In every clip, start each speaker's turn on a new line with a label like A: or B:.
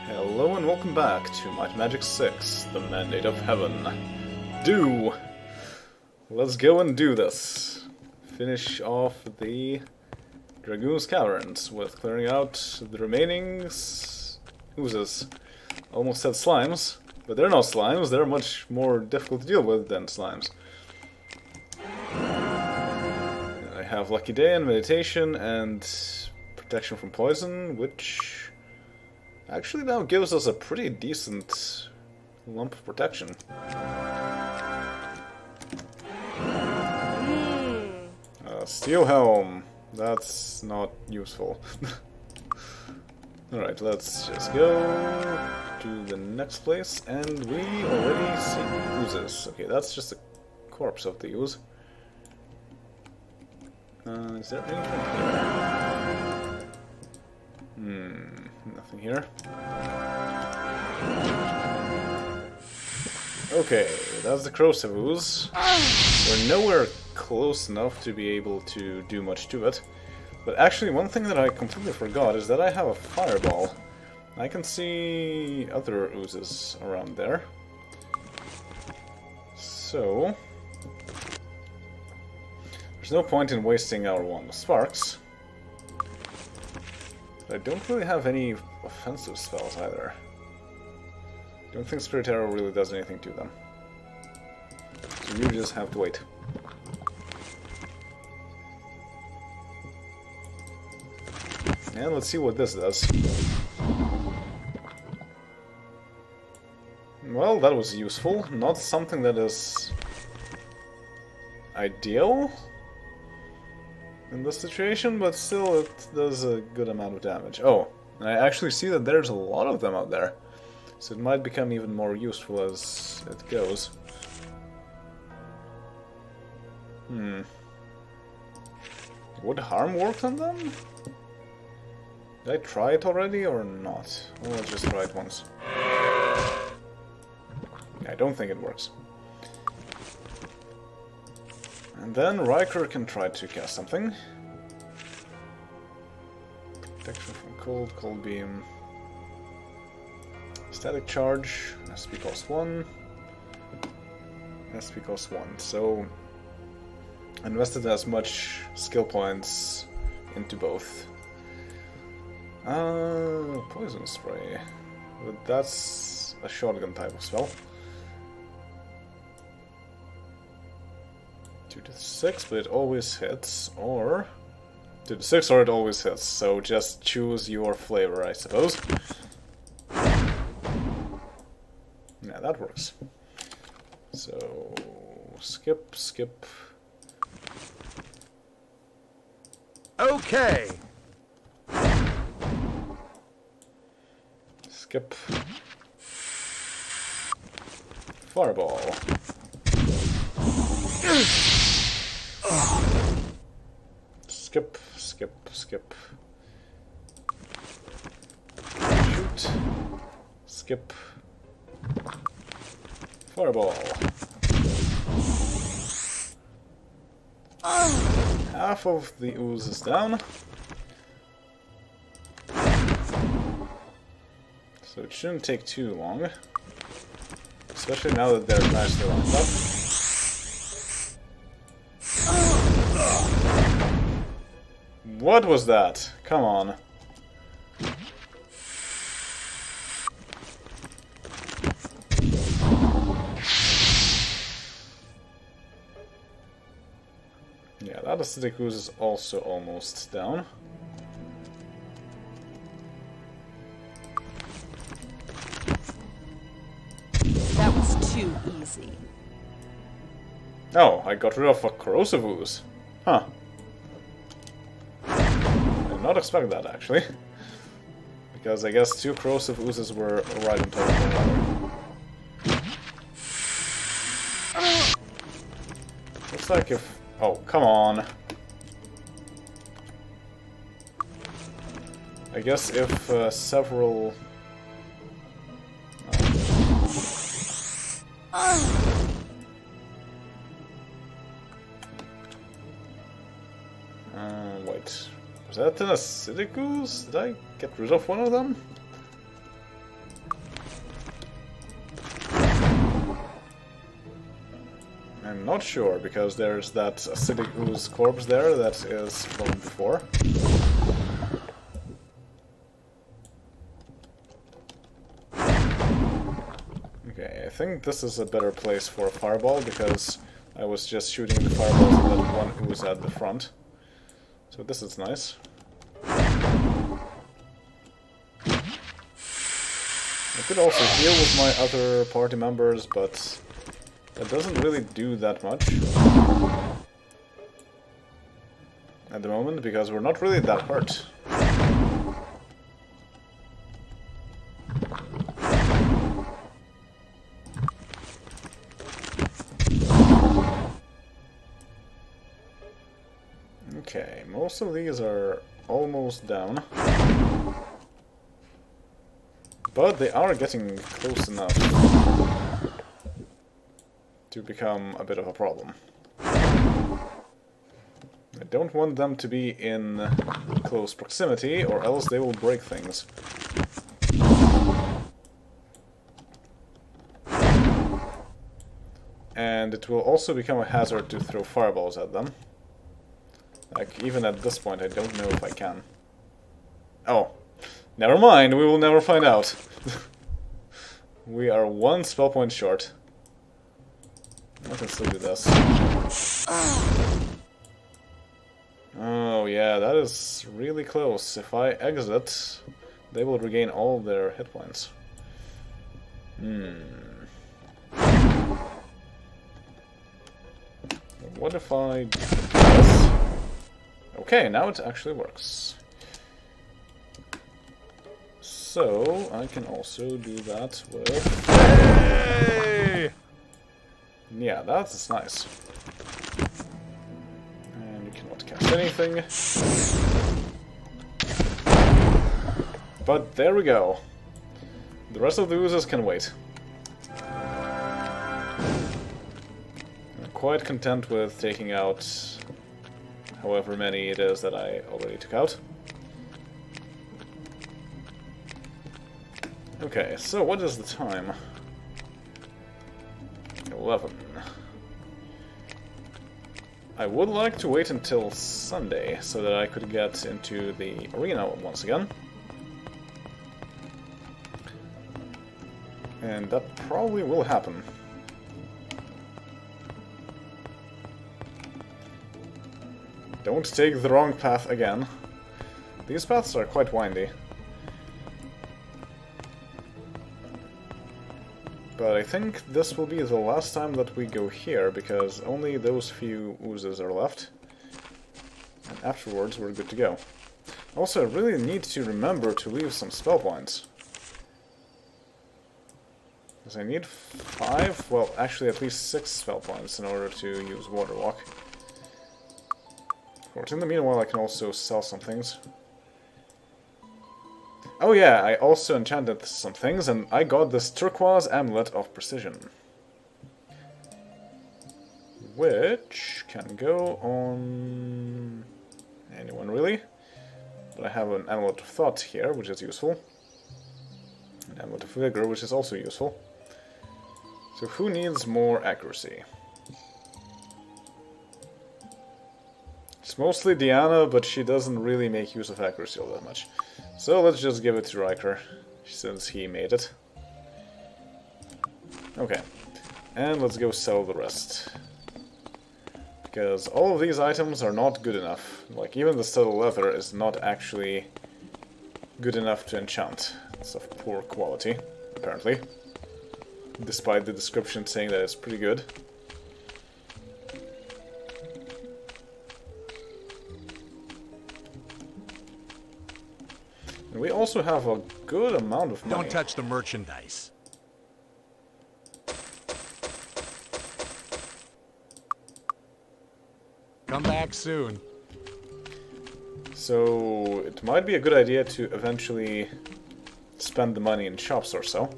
A: Hello and welcome back to Might Magic 6, the Mandate of Heaven. Let's go and do this. Finish off the Dragoon's Caverns with clearing out the remaining oozes. Almost said slimes, but they're not slimes, they're much more difficult to deal with than slimes. I have Lucky Day and Meditation and Protection from Poison, which actually now gives us a pretty decent lump of protection. Steel Helm. That's not useful. Alright, let's just go to the next place, and we already see oozes. Okay, that's just a corpse of the ooze. Is there anything here? Nothing here. Okay, that's the corrosive ooze. We're nowhere close enough to be able to do much to it. But actually, one thing that I completely forgot is that I have a fireball. I can see other oozes around there. So there's no point in wasting our wand of sparks. I don't really have any offensive spells either. Don't think Spirit Arrow really does anything to them. So you just have to wait. And let's see what this does. Well, that was useful. Not something that is ideal in this situation, but still it does a good amount of damage. Oh, I actually see that there's a lot of them out there, so it might become even more useful as it goes. Would harm work on them? Did I try it already or not? Well, let's just try it once. I don't think it works. And then Riker can try to cast something. Protection from cold, cold beam. Static charge, SP cost 1. SP cost 1. So invested as much skill points into both. Poison spray. But that's a shotgun type of spell. 2 to 6, but it always hits, or 2 to 6, or it always hits. So just choose your flavor, I suppose. Yeah, that works. So skip, skip.
B: Okay.
A: Skip. Fireball. Skip, skip, skip. Shoot. Skip. Fireball. Half of the ooze is down. So it shouldn't take too long. Especially now that they're nicely lined up. What was that? Come on. Yeah, that acidic ooze is also almost down.
C: That was too easy.
A: Oh, I got rid of a corrosive ooze. Huh. I did not expect that, actually. Because I guess 2 corrosive oozes were right on top of one another. Looks like if... Oh, come on. I guess if several... wait. Was that an acidic ooze? Did I get rid of one of them? I'm not sure, because there's that acidic ooze corpse there that is from before. Okay, I think this is a better place for a fireball, because I was just shooting the fireballs at that one ooze at the front. So this is nice. I could also heal with my other party members, but that doesn't really do that much at the moment, because we're not really that hurt. Okay, most of these are almost down. But they are getting close enough to become a bit of a problem. I don't want them to be in close proximity, or else they will break things. And it will also become a hazard to throw fireballs at them. Like, even at this point, I don't know if I can. Oh, never mind, we will never find out. We are one spell point short. I can still do this. Oh yeah, that is really close. If I exit, they will regain all their hit points. What if I do this? Okay, now it actually works. So, I can also do that with... Hey! Yeah, that's nice. And you cannot cast anything. But there we go. The rest of the oozes can wait. I'm quite content with taking out however many it is that I already took out. Okay, so what is the time? 11. I would like to wait until Sunday, so that I could get into the arena once again. And that probably will happen. Don't take the wrong path again. These paths are quite windy. But I think this will be the last time that we go here, because only those few oozes are left. And afterwards we're good to go. Also, I really need to remember to leave some spell points. Because I need 5, well actually at least 6 spell points in order to use Water Walk. Of course, in the meanwhile I can also sell some things. Oh yeah, I also enchanted some things, and I got this turquoise amulet of precision. Which can go on anyone really. But I have an amulet of thought here, which is useful. An amulet of vigor, which is also useful. So who needs more accuracy? It's mostly Diana, but she doesn't really make use of accuracy all that much. So let's just give it to Riker, since he made it. Okay, and let's go sell the rest. Because all of these items are not good enough. Like, even the subtle leather is not actually good enough to enchant. It's of poor quality, apparently. Despite the description saying that it's pretty good. And we also have a good amount of money.
B: Don't touch the merchandise. Come back soon.
A: So it might be a good idea to eventually spend the money in shops or so.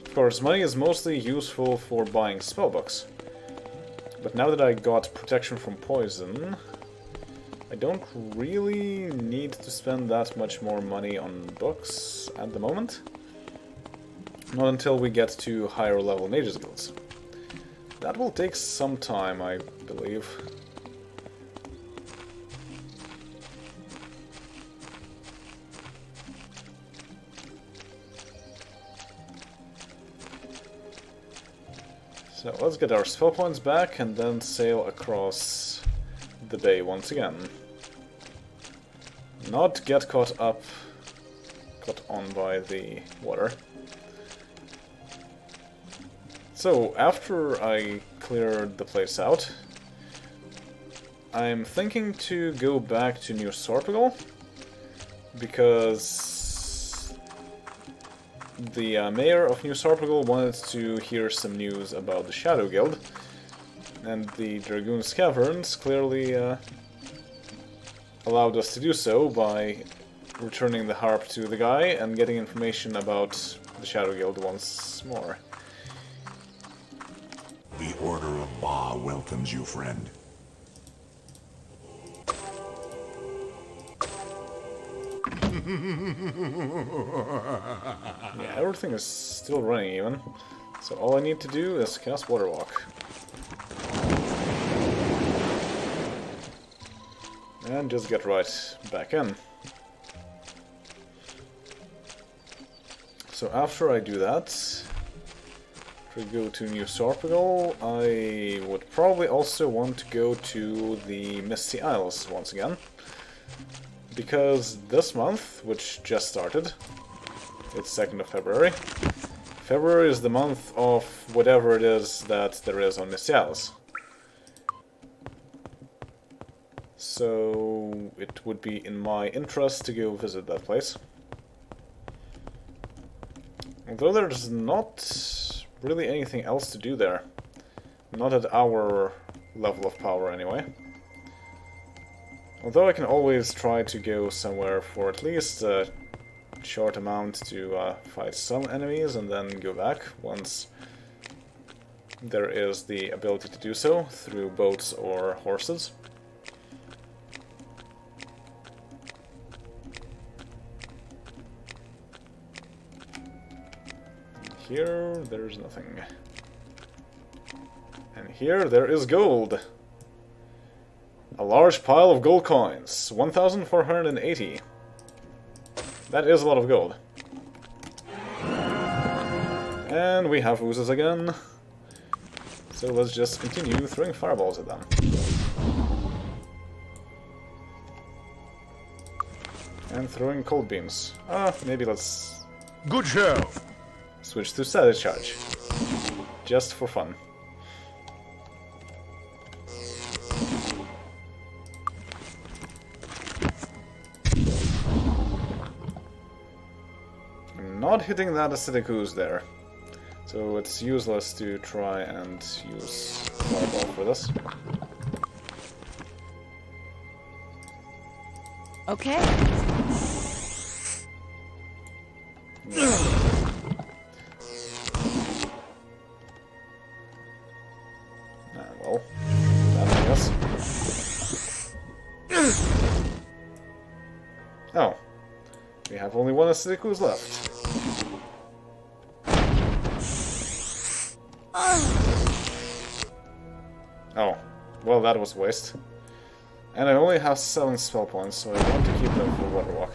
A: Of course, money is mostly useful for buying spellbooks. But now that I got protection from poison, I don't really need to spend that much more money on books at the moment. Not until we get to higher level mages guilds. That will take some time, I believe. So let's get our spell points back and then sail across the bay once again. Not get caught on by the water. So after I cleared the place out, I'm thinking to go back to New Sorpigal, because the mayor of New Sorpigal wanted to hear some news about the Shadow Guild, and the Dragoon's Caverns clearly allowed us to do so by returning the harp to the guy and getting information about the Shadow Guild once more.
D: The Order of Ba welcomes you, friend.
A: Yeah, everything is still running even. So all I need to do is cast Water Walk. And just get right back in. So after I do that, to go to New Sorpigal, I would probably also want to go to the Misty Isles once again. Because this month, which just started, it's 2nd of February. February is the month of whatever it is that there is on Misty Isles. So it would be in my interest to go visit that place. Although there's not really anything else to do there. Not at our level of power anyway. Although I can always try to go somewhere for at least a short amount to fight some enemies and then go back once there is the ability to do so through boats or horses. Here, there's nothing. And here, there is gold. A large pile of gold coins. 1,480. That is a lot of gold. And we have oozes again. So let's just continue throwing fireballs at them. And throwing cold beams. Maybe let's...
B: Good show.
A: Switch to static charge. Just for fun. I'm not hitting that acidic ooze there. So it's useless to try and use fireball for this.
C: Okay.
A: Well, that I guess. Oh. We have only one acidic ooze left. Oh. Well, that was a waste. And I only have 7 spell points, so I want to keep them for Water Walk.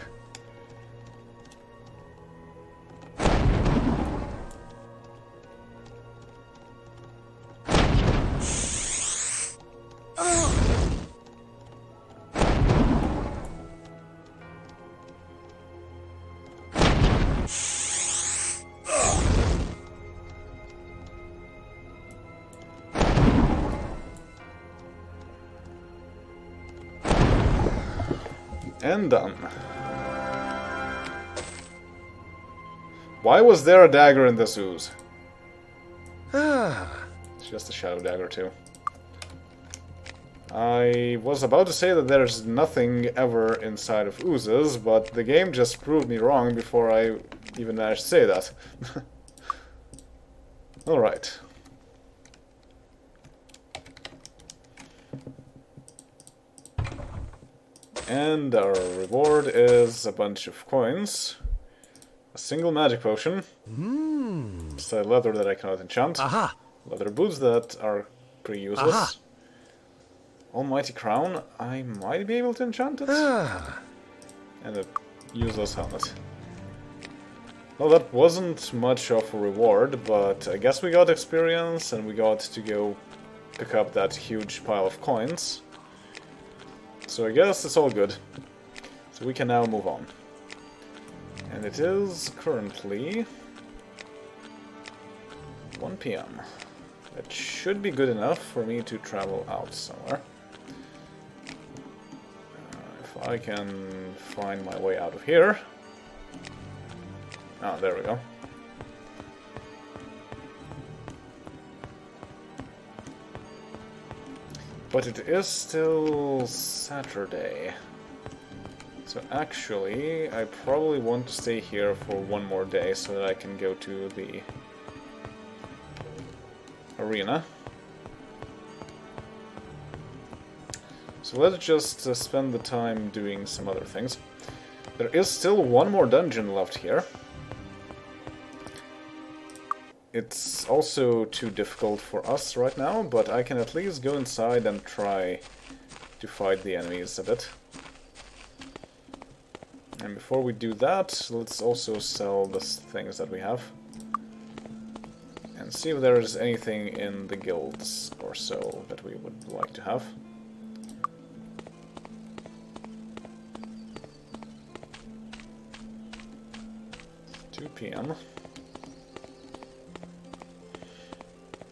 A: And done. Why was there a dagger in this ooze? It's just a shadow dagger too. I was about to say that there's nothing ever inside of oozes, but the game just proved me wrong before I even managed to say that. Alright. And our reward is a bunch of coins, a single magic potion, side leather that I cannot enchant,
B: Aha.
A: leather boots that are pretty useless.
B: Aha.
A: Almighty crown, I might be able to enchant it. And a useless helmet. Well, that wasn't much of a reward, but I guess we got experience and we got to go pick up that huge pile of coins. So I guess it's all good. So we can now move on. And it is currently 1 PM. That should be good enough for me to travel out somewhere. If I can find my way out of here. Ah, there we go. But it is still Saturday. So actually, I probably want to stay here for one more day so that I can go to the arena. So let's just spend the time doing some other things. There is still one more dungeon left here. It's also too difficult for us right now, but I can at least go inside and try to fight the enemies a bit. And before we do that, let's also sell the things that we have. And see if there is anything in the guilds or so that we would like to have. 2 PM.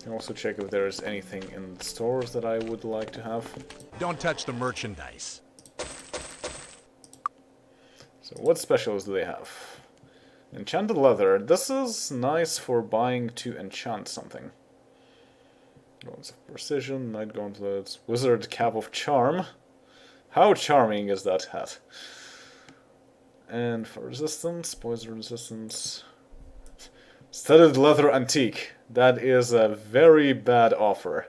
A: Can also check if there is anything in the stores that I would like to have.
B: Don't touch the merchandise.
A: So what specials do they have? Enchanted leather. This is nice for buying to enchant something. Gauntlets of precision, night gauntlets, wizard cap of charm. How charming is that hat? And for resistance, poison resistance. Studded leather antique. That is a very bad offer.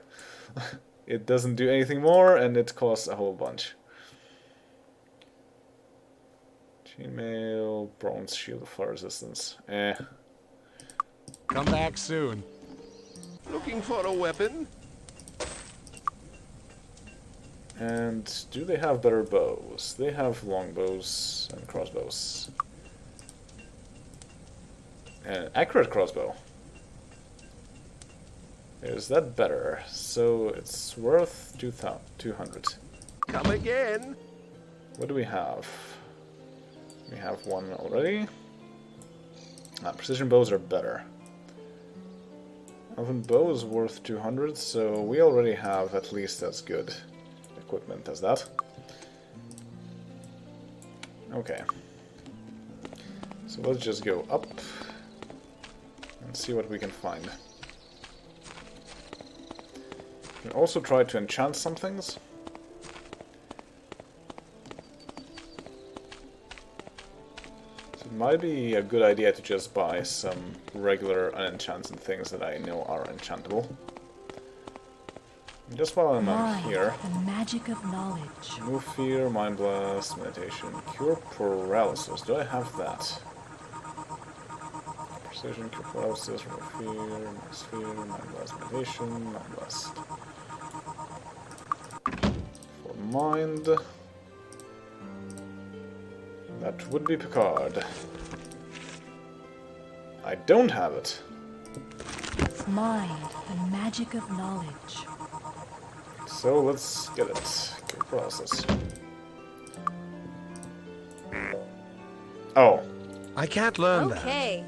A: It doesn't do anything more, and it costs a whole bunch. Chainmail, bronze shield of fire resistance.
B: Come back soon.
E: Looking for a weapon?
A: And do they have better bows? They have longbows and crossbows. An accurate crossbow. Is that better? So it's worth 200.
E: Come again?
A: What do we have? We have one already. Precision bows are better. Elven bow is worth 200, so we already have at least as good equipment as that. Okay. So let's just go up and see what we can find. We can also try to enchant some things. So it might be a good idea to just buy some regular unenchanted things that I know are enchantable. And just while I'm here,
C: the magic of knowledge.
A: remove fear, mind blast, meditation, cure paralysis. Do I have that? Precision, cure paralysis, remove fear, max fear, mind blast, meditation, mind blast. For mind, that would be Picard. I don't have it.
C: Mind, the magic of knowledge.
A: So let's get it. Cure paralysis. Oh.
B: I can't learn that.
C: Okay.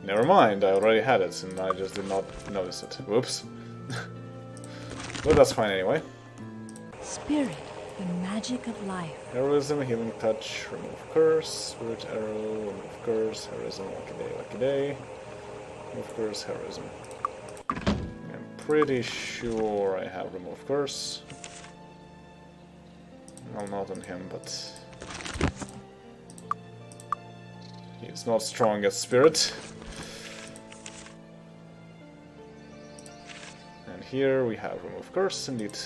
A: Never mind, I already had it, and I just did not notice it. Whoops. But that's fine anyway.
C: Spirit, the magic of life.
A: Heroism, healing touch, remove curse, spirit arrow, remove curse, heroism, lucky day, remove curse, heroism. I'm pretty sure I have remove curse. Well, not on him, but he's not strong as spirit. And here we have remove curse, indeed.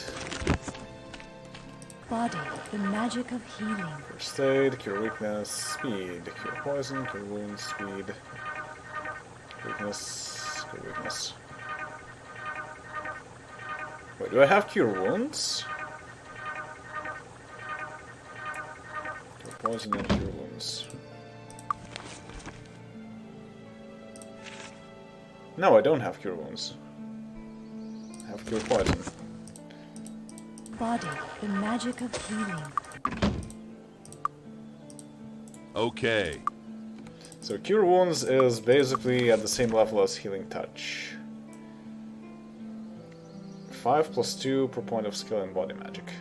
C: Body, the magic of healing.
A: First aid, cure weakness, speed, cure poison, cure wounds, speed, weakness, cure weakness. Wait, do I have Cure Wounds? Poison and Cure Wounds. No, I don't have Cure Wounds. I have Cure Poison.
C: Body, the magic of healing.
E: Okay.
A: So Cure Wounds is basically at the same level as Healing Touch. 5 plus 2 per point of skill in body magic.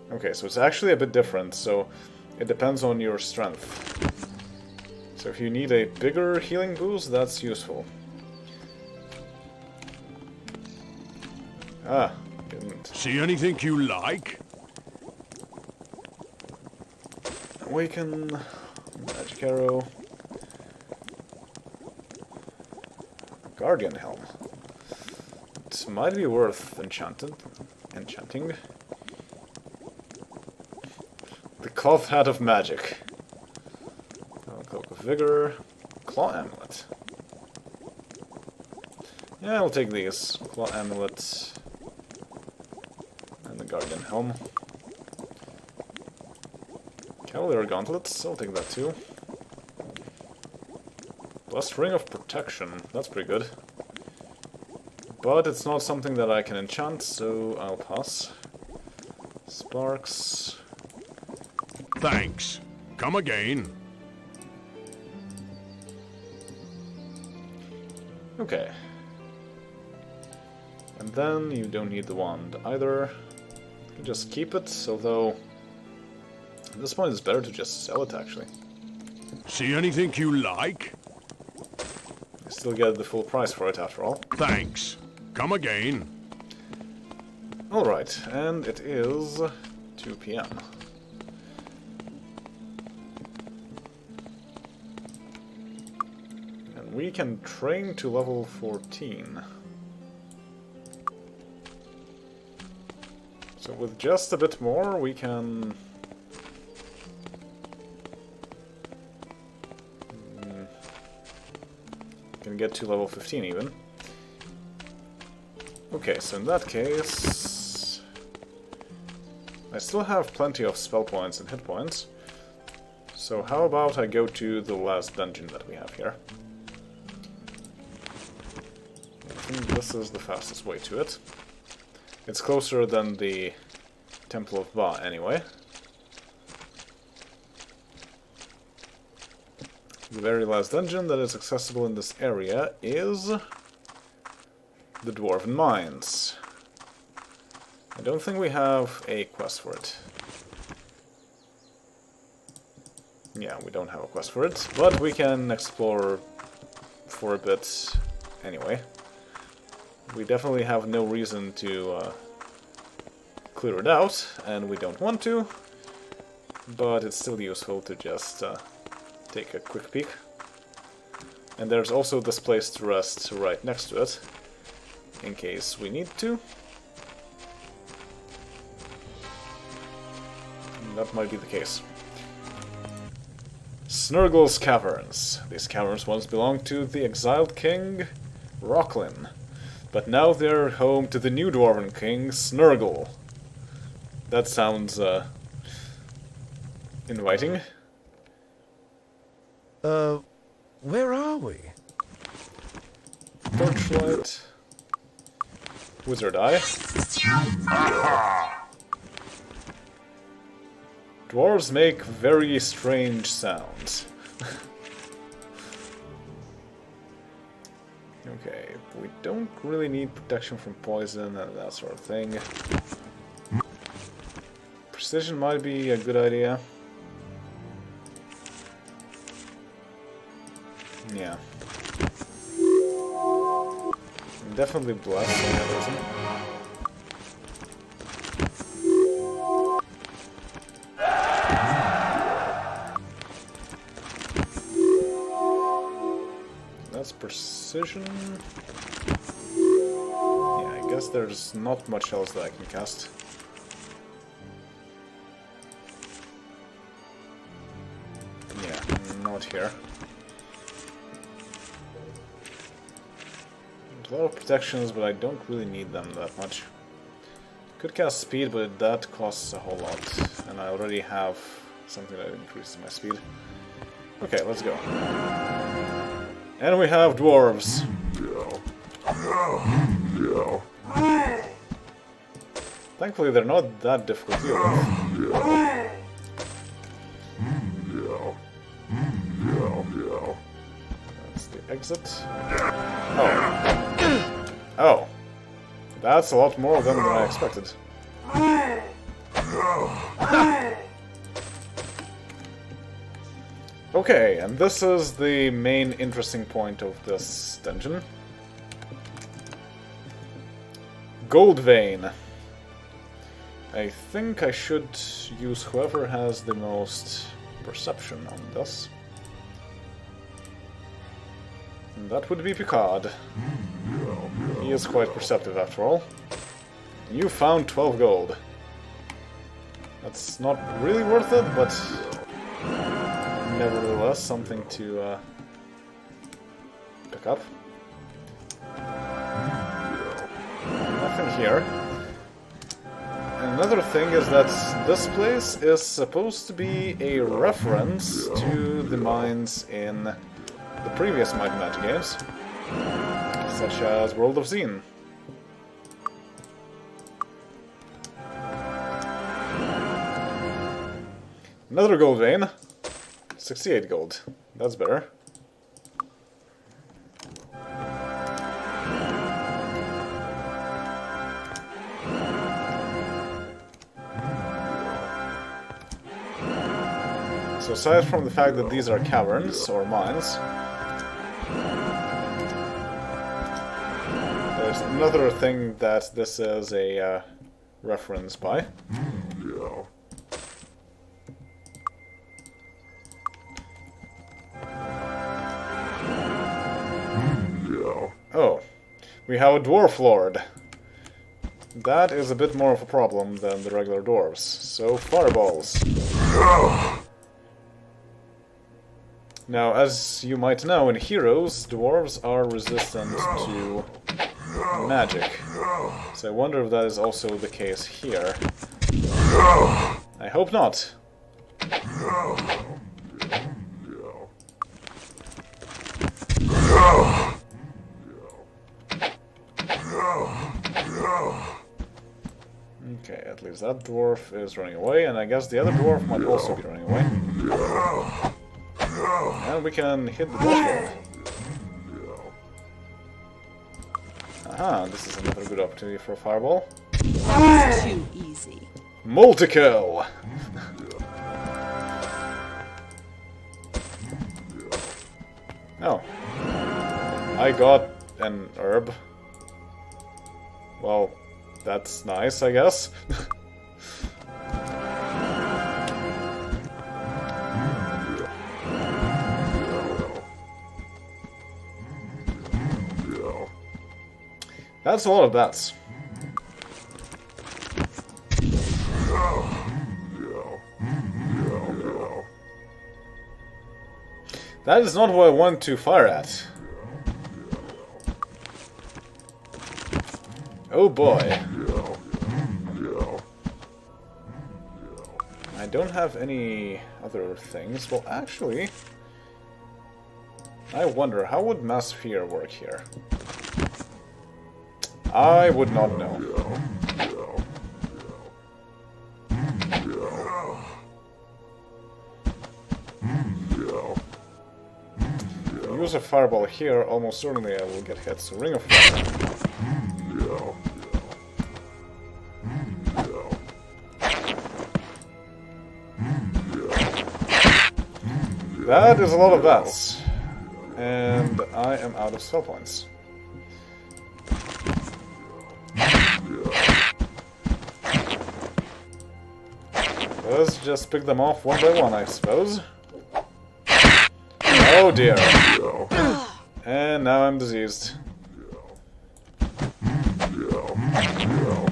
A: Okay, so it's actually a bit different, so it depends on your strength. So if you need a bigger healing boost, that's useful. Ah, didn't.
B: See anything you like?
A: Awaken, Magic Arrow, Guardian Helm. It might be worth enchanting. The Cloth Hat of Magic. Cloak of Vigor, Claw Amulet. Yeah, I'll take these. Claw Amulet and the Guardian Helm. Cavalier Gauntlets, I'll take that too. Blessed Ring of Protection, that's pretty good. But it's not something that I can enchant, so I'll pass. Sparks.
B: Thanks. Come again.
A: Okay. And then you don't need the wand either. You can just keep it, although at this point it's better to just sell it actually.
B: See anything you like?
A: You still get the full price for it after all.
B: Thanks. Come again.
A: Alright, and it is 2 PM. And we can train to level 14. So with just a bit more we can... can get to level 15 even. Okay, so in that case... I still have plenty of spell points and hit points. So how about I go to the last dungeon that we have here. I think this is the fastest way to it. It's closer than the Temple of Ba anyway. The very last dungeon that is accessible in this area is the Dwarven Mines. I don't think we have a quest for it. Yeah, we don't have a quest for it, but we can explore for a bit anyway. We definitely have no reason to clear it out, and we don't want to, but it's still useful to just take a quick peek. And there's also this place to rest right next to it, in case we need to. And that might be the case. Snurgle's Caverns. These caverns once belonged to the exiled king, Rocklin, but now they're home to the new Dwarven king, Snurgle. That sounds, inviting.
B: Where are we?
A: Torchlight. Wizard Eye. Dwarves make very strange sounds. Okay, we don't really need protection from poison and that sort of thing. Precision might be a good idea. Yeah. Definitely blessed for that reason. That's precision. Yeah, I guess there's not much else that I can cast. Yeah, not here. A lot of protections, but I don't really need them that much. Could cast speed, but that costs a whole lot. And I already have something that increases my speed. Okay, let's go. And we have dwarves. Thankfully, they're not that difficult to deal with. That's the exit. Oh. Oh. That's a lot more of them than I expected. Okay, and this is the main interesting point of this dungeon. Gold vein. I think I should use whoever has the most perception on this. And that would be Picard. He is quite perceptive after all. You found 12 gold. That's not really worth it, but nevertheless something to pick up. Nothing here. Another thing is that this place is supposed to be a reference to the mines in the previous Might and Magic games, such as World of Xen. Another gold vein. 68 gold. That's better. So aside from the fact that these are caverns, or mines, there's another thing that this is a reference by. Oh, we have a dwarf lord. That is a bit more of a problem than the regular dwarves. So, fireballs. Now, as you might know, in Heroes, dwarves are resistant to magic. So I wonder if that is also the case here. I hope not. Okay, at least that dwarf is running away, and I guess the other dwarf might also be running away. And we can hit the dwarf lord. Aha, this is another good opportunity for a fireball.
C: Too easy.
A: Multi-kill! Oh. I got an herb. Well, that's nice, I guess. That's a lot of bats. That is not what I want to fire at. Oh boy. I don't have any other things. Well, actually, I wonder, how would Mass Fear work here? I would not know. If I use a fireball here, almost certainly I will get hit. So Ring of Fire. That is a lot of bats. And I am out of spell points. Let's just pick them off one by one, I suppose. Oh dear. And now I'm diseased.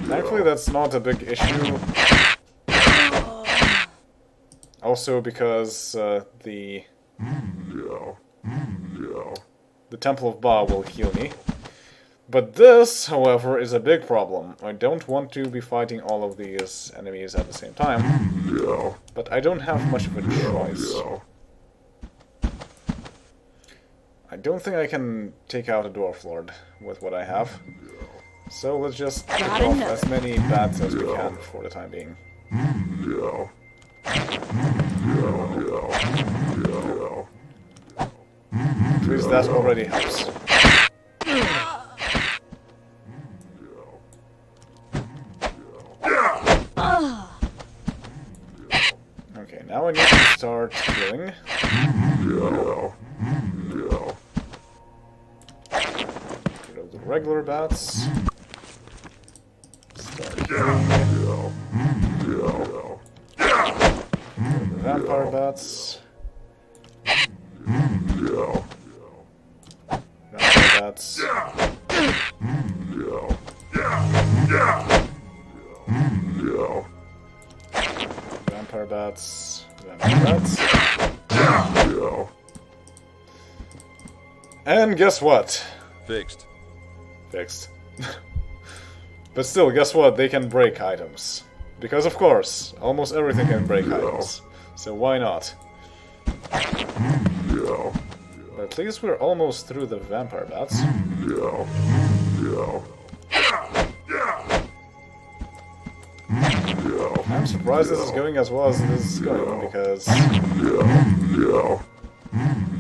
A: Thankfully that's not a big issue. Also because the Temple of Ba will heal me. But this, however, is a big problem. I don't want to be fighting all of these enemies at the same time, but I don't have much of a choice. I don't think I can take out a Dwarf Lord with what I have. So let's just pick off as many bats as we can for the time being. At least that already helps. Okay, now I need to start healing. Get of the regular bats. Start healing. The vampire bats. Vampire bats. Vampire bats. Vampire bats. And guess what?
E: Fixed.
A: Fixed. But still, guess what? They can break items. Because of course, almost everything can break items. So why not? But at least we're almost through the vampire bats. I'm surprised this is going as well as this is going, because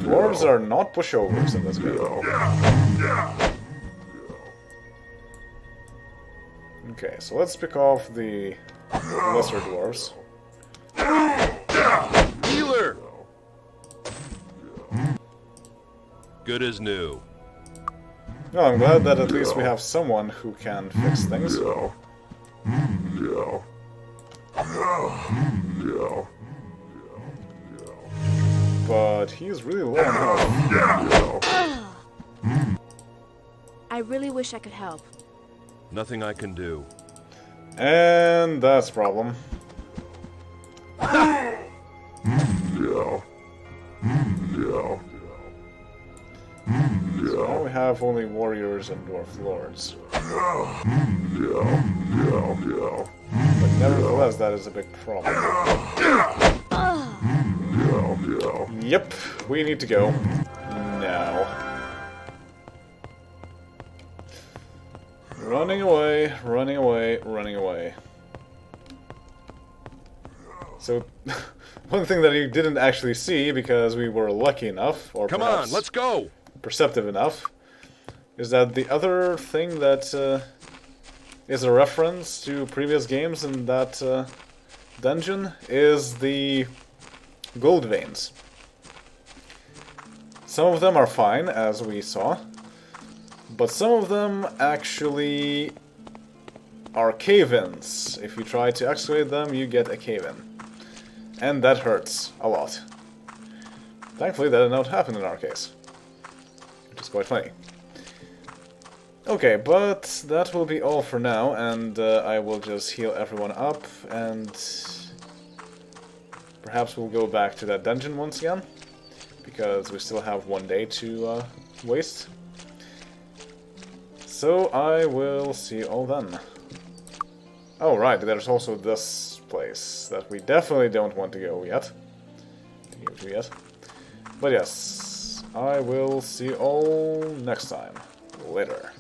A: dwarves are not pushovers in this game. Okay, so let's pick off the lesser dwarves.
E: Healer! Good as new.
A: No, I'm glad that at least we have someone who can fix things. But he's really low on health.
F: I really wish I could help.
E: Nothing I can do.
A: And that's a problem. So now we have only warriors and dwarf lords. But nevertheless, that is a big problem. Yep, we need to go now. Running away, running away, running away. So, one thing that you didn't actually see, because we were lucky enough, or
E: Come on, let's go!
A: perceptive enough, is that the other thing that is a reference to previous games in that dungeon is the gold veins. Some of them are fine, as we saw, but some of them actually are cave-ins. If you try to excavate them, you get a cave-in. And that hurts a lot. Thankfully, that did not happen in our case. Which is quite funny. Okay, but that will be all for now, and I will just heal everyone up, and perhaps we'll go back to that dungeon once again, because we still have one day to waste. So I will see you all then. Oh right, there's also this place that we definitely don't want to go yet. But yes, I will see you all next time. Later.